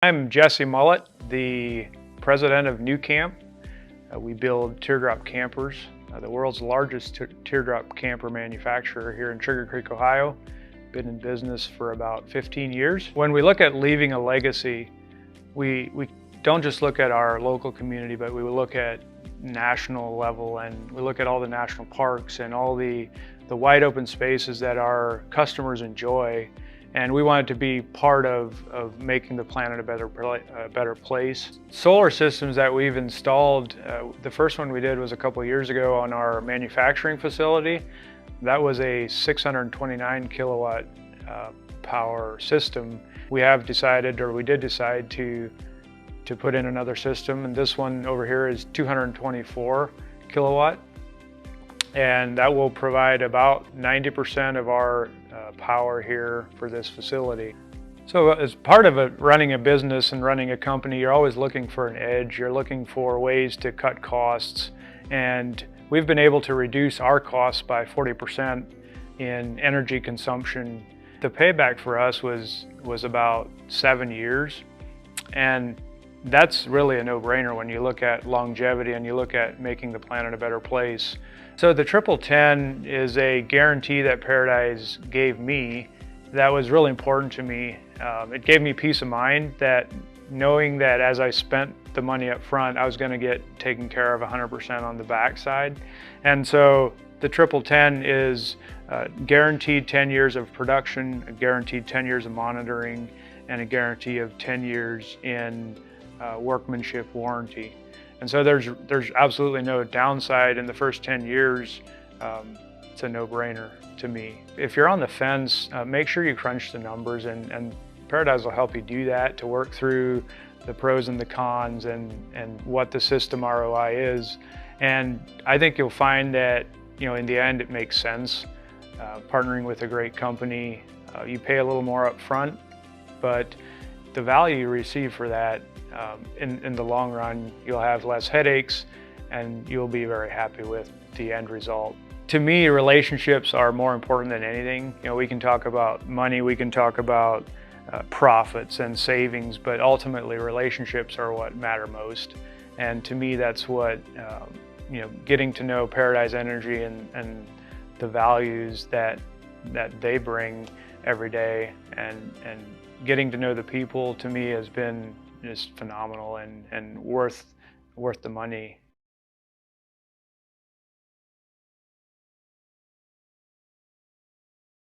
I'm Jesse Mullet, the president of nuCamp. We build teardrop campers, the world's largest teardrop camper manufacturer here in Sugarcreek, Ohio. Been in business for about 15 years. When we look at leaving a legacy, we don't just look at our local community, but we look at national level, and we look at all the national parks and all the wide open spaces that our customers enjoy. And we wanted to be part of making the planet a better place. Solar systems that we've installed, the first one we did was a couple years ago on our manufacturing facility. That was a 629 kilowatt power system. We did decide to put in another system, and this one over here is 224 kilowatt. And that will provide about 90% of our power here for this facility. So as part of running a business and running a company, you're always looking for an edge. You're looking for ways to cut costs. And we've been able to reduce our costs by 40% in energy consumption. The payback for us was about 7 years. And that's really a no-brainer when you look at longevity and you look at making the planet a better place. So the 10/10 is a guarantee that Paradise gave me that was really important to me. It gave me peace of mind that knowing that as I spent the money up front, I was going to get taken care of 100% on the backside. And so the 10/10 is guaranteed 10 years of production, a guaranteed 10 years of monitoring, and a guarantee of 10 years in workmanship warranty. And so there's absolutely no downside in the first 10 years. It's a no-brainer to me. If you're on the fence, make sure you crunch the numbers, and Paradise will help you do that, to work through the pros and the cons and what the system ROI is. And I think you'll find that, in the end, it makes sense. Partnering with a great company, you pay a little more up front, but the value you receive for that, in the long run, you'll have less headaches and you'll be very happy with the end result. To me, relationships are more important than anything. We can talk about money, we can talk about profits and savings, but ultimately relationships are what matter most. And to me, that's what, getting to know Paradise Energy and the values that they bring every day, and getting to know the people, to me, has been just phenomenal and worth the money.